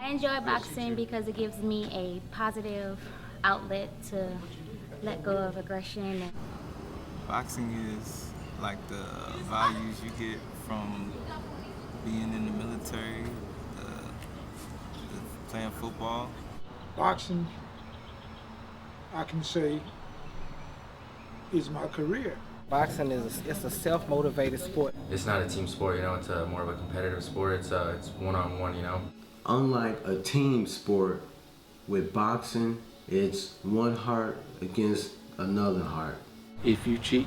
I enjoy boxing because it gives me a positive outlet to let go of aggression. Boxing is like the values you get from being in the military, playing football. Boxing, I can say, is my career. Boxing it's a self-motivated sport. It's not a team sport, you know. It's more of a competitive sport. It's one-on-one, you know. Unlike a team sport, with boxing, it's one heart against another heart. If you cheat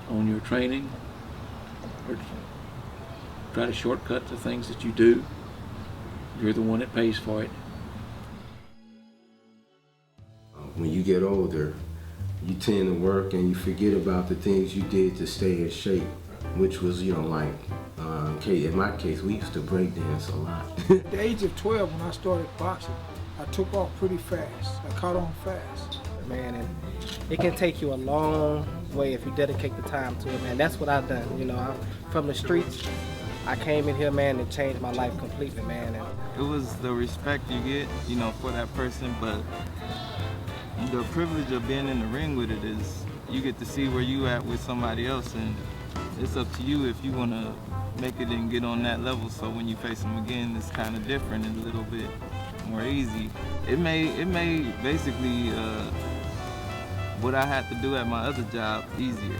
on your training or try to shortcut the things that you do, you're the one that pays for it. When you get older, you tend to work and you forget about the things you did to stay in shape, which was, you know, like, in my case, we used to break dance a lot. At the age of 12, when I started boxing, I took off pretty fast. I caught on fast. Man, and it can take you a long way if you dedicate the time to it, man. That's what I've done, you know. I'm from the streets. I came in here, man, and changed my life completely, man. And it was the respect you get, you know, for that person, but the privilege of being in the ring with it is you get to see where you at with somebody else, and it's up to you if you want to make it and get on that level, so when you face them again, it's kind of different and a little bit more easy. It made basically what I had to do at my other job easier.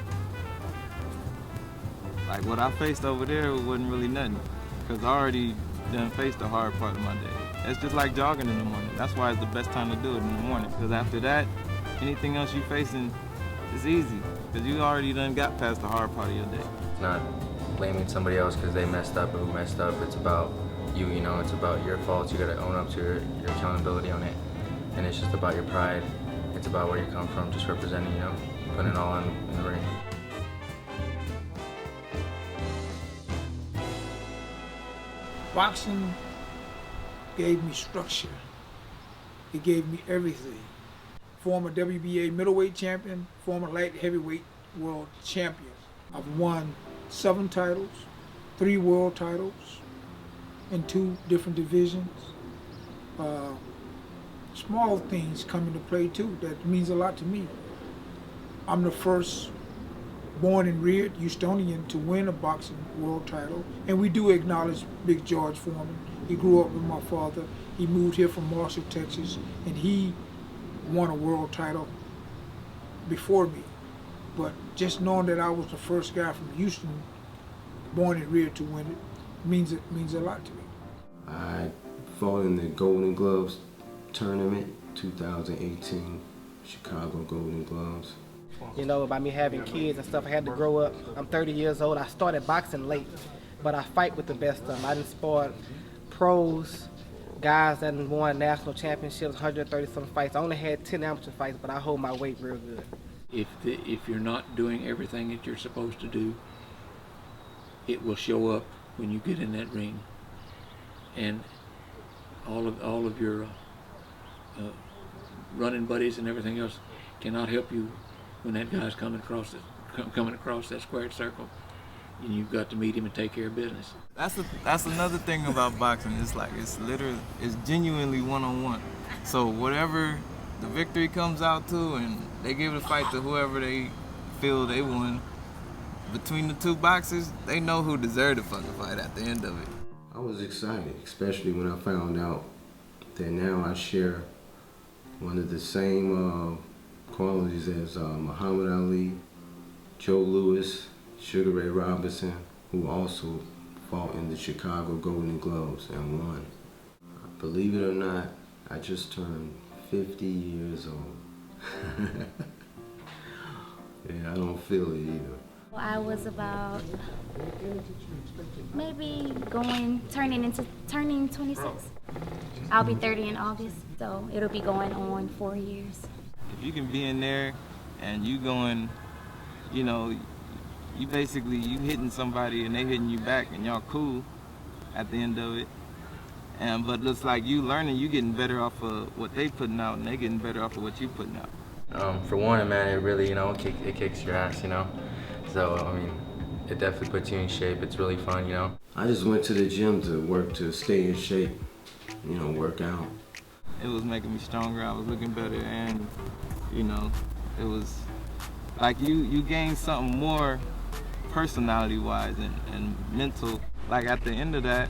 Like what I faced over there wasn't really nothing, because I already done faced the hard part of my day. It's just like jogging in the morning. That's why it's the best time to do it in the morning, because after that, anything else you're facing is easy, because you already done got past the hard part of your day. It's not blaming somebody else because they messed up or who messed up. It's about you, you know. It's about your faults. You gotta own up to your accountability on it. And it's just about your pride. It's about where you come from, just representing, you know, putting it all in the ring. Boxing gave me structure. It gave me everything. Former WBA middleweight champion, former light heavyweight world champion. I've won 7 titles, 3 world titles in 2 different divisions. Small things come into play too. That means a lot to me. I'm the first born and reared Houstonian to win a boxing world title. And we do acknowledge Big George Foreman. He grew up with my father. He moved here from Marshall, Texas, and he won a world title before me. But just knowing that I was the first guy from Houston, born and reared to win it, means a lot to me. I fought in the Golden Gloves tournament, 2018, Chicago Golden Gloves. you know, by me having kids and stuff, I had to grow up. I'm 30 years old. I started boxing late, but I fight with the best of them. I done sparred pros, guys that won national championships, 130-some fights. I only had 10 amateur fights, but I hold my weight real good. If you're not doing everything that you're supposed to do, it will show up when you get in that ring, and all of your running buddies and everything else cannot help you when that guy's coming across that squared circle, and you've got to meet him and take care of business. That's another thing about boxing. It's like it's genuinely one-on-one. So whatever the victory comes out to, and they give the fight to whoever they feel they won. Between the two boxers, they know who deserved the fucking fight at the end of it. I was excited, especially when I found out that now I share one of the same qualities as Muhammad Ali, Joe Louis, Sugar Ray Robinson, who also fought in the Chicago Golden Gloves and won. Believe it or not, I just turned 50 years old. Yeah, I don't feel it either. I was about maybe turning 26. I'll be 30 in August, so it'll be going on 4 years. If you can be in there and you going, you know, you basically you hitting somebody and they hitting you back and y'all cool at the end of it. But it looks like you learning, you getting better off of what they putting out and they getting better off of what you putting out. For one, man, it really, it kicks your ass, So, I mean, it definitely puts you in shape. It's really fun, I just went to the gym to stay in shape, work out. It was making me stronger. I was looking better, and it was like you gained something more personality-wise and mental. Like at the end of that,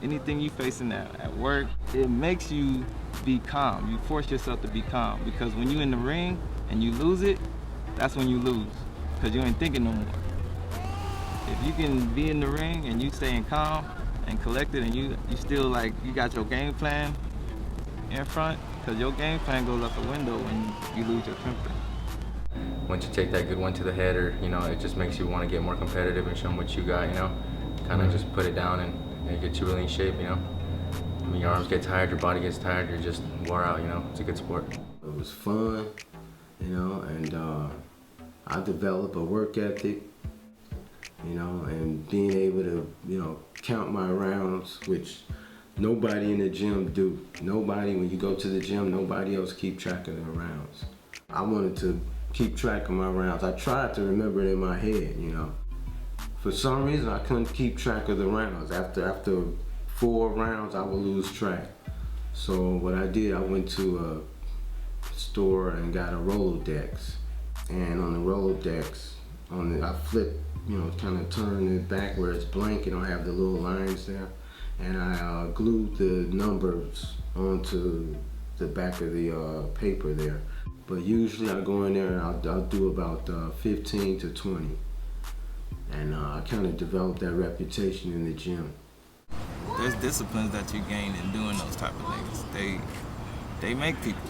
anything you facing at work, it makes you be calm. You force yourself to be calm, because when you in the ring and you lose it, that's when you lose, because you ain't thinking no more. If you can be in the ring and you staying calm and collected, and you still like you got your game plan in front, because your game plan goes out the window when you lose your temper. Once you take that good one to the head, or it just makes you want to get more competitive and show them what you got, kind of just put it down, and it gets you really in shape, I mean, your arms get tired, your body gets tired, you're just wore out, It's a good sport. It was fun, and I developed a work ethic, and being able to, count my rounds, which nobody in the gym do. Nobody, when you go to the gym, nobody else keep track of their rounds. I wanted to keep track of my rounds. I tried to remember it in my head, For some reason, I couldn't keep track of the rounds. After 4 rounds, I would lose track. So what I did, I went to a store and got a Rolodex. And on the Rolodex, I flipped, kind of turned it back where it's blank and I have the little lines there. And I glued the numbers onto the back of the paper there. But usually I go in there and I'll do about 15 to 20. And I kind of developed that reputation in the gym. There's disciplines that you gain in doing those type of things. They make people.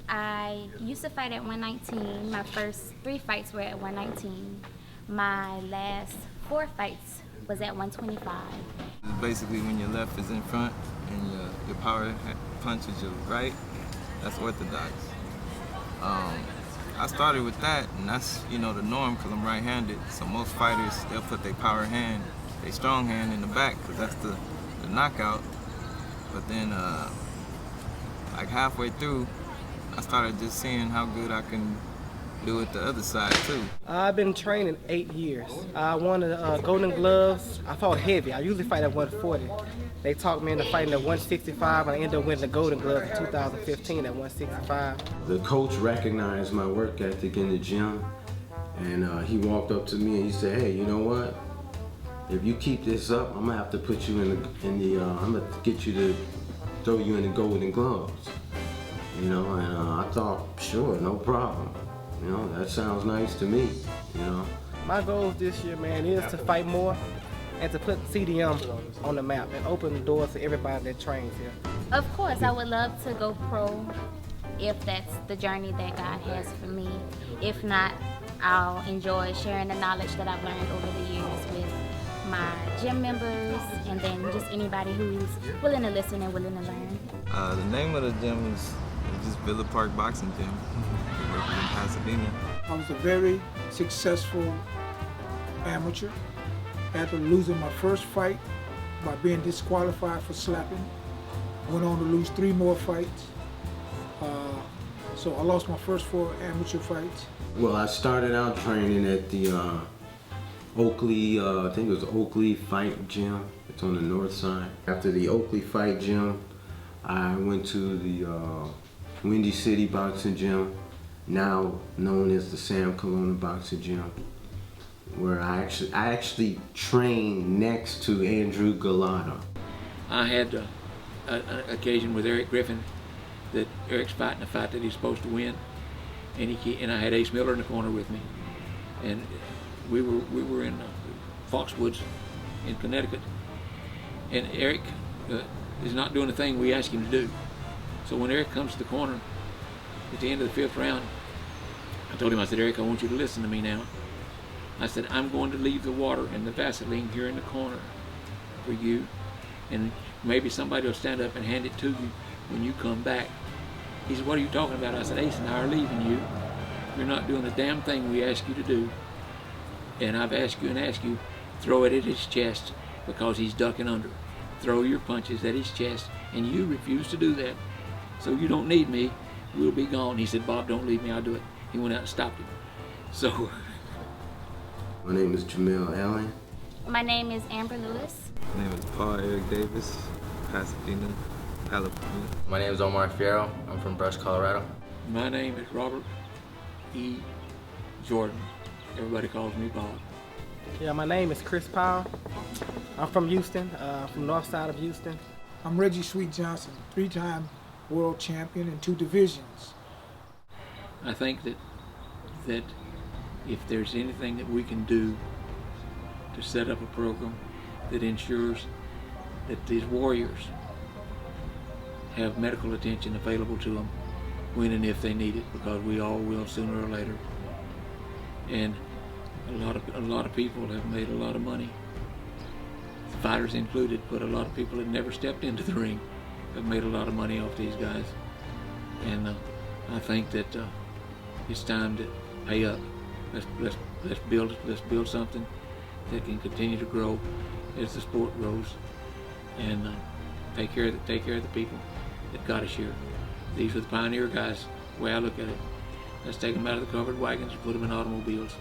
I used to fight at 119. My first 3 fights were at 119. My last 4 fights was at 125. Basically, when your left is in front and your power punch is your right, that's orthodox. I started with that, and that's the norm, because I'm right-handed. So most fighters, they'll put their power hand, their strong hand in the back, because that's the knockout. But then, like halfway through, I started just seeing how good I can do it the other side too. I've been training 8 years. I won the Golden Gloves. I fought heavy. I usually fight at 140. They talked me into fighting at 165, and I ended up winning the Golden Gloves in 2015 at 165. The coach recognized my work ethic in the gym, and he walked up to me and he said, "Hey, you know what? If you keep this up, I'm gonna have to put you I'm gonna get you to throw you in the Golden Gloves." And I thought, sure, no problem. That sounds nice to me, My goals this year, man, is to fight more and to put CDM on the map and open the doors to everybody that trains here. Of course, I would love to go pro if that's the journey that God has for me. If not, I'll enjoy sharing the knowledge that I've learned over the years with my gym members, and then just anybody who's willing to listen and willing to learn. The name of the gym is just Villa Park Boxing Gym. We work in Pasadena. I was a very successful amateur. After losing my first fight by being disqualified for slapping, went on to lose 3 more fights. So I lost my first 4 amateur fights. Well, I started out training at the Oakley, I think it was Oakley Fight Gym. It's on the north side. After the Oakley Fight Gym, I went to the Windy City Boxing Gym, now known as the Sam Colonna Boxing Gym, where I actually trained next to Andrew Galata. I had an occasion with Eric Griffin that Eric's fighting a fight that he's supposed to win, and I had Ace Miller in the corner with me, and we were in Foxwoods in Connecticut, and Eric is not doing the thing we asked him to do. So when Eric comes to the corner at the end of the 5th round, I told him, I said, Eric, I want you to listen to me now. I said, I'm going to leave the water and the Vaseline here in the corner for you, and maybe somebody will stand up and hand it to you when you come back. He said, what are you talking about? I said, Ace and I are leaving you. You're not doing the damn thing we asked you to do. And I've asked you, throw it at his chest because he's ducking under. Throw your punches at his chest, and you refuse to do that. So you don't need me. We'll be gone. He said, Bob, don't leave me. I'll do it. He went out and stopped him. So. My name is Jamel Allen. My name is Amber Lewis. My name is Paul Eric Davis, Pasadena, California. My name is Omar Fierro. I'm from Brush, Colorado. My name is Robert E. Jordan. Everybody calls me Bob. Yeah, my name is Chris Powell. I'm from Houston, from north side of Houston. I'm Reggie Sweet Johnson, 3-time world champion in 2 divisions. I think that if there's anything that we can do to set up a program that ensures that these warriors have medical attention available to them when and if they need it, because we all will sooner or later. And a lot of people have made a lot of money, fighters included, but a lot of people that never stepped into the ring have made a lot of money off these guys. And I think that it's time to pay up. Let's build something that can continue to grow as the sport grows, and take care of the people that got us here. These are the pioneer guys. The way I look at it, let's take them out of the covered wagons and put them in automobiles.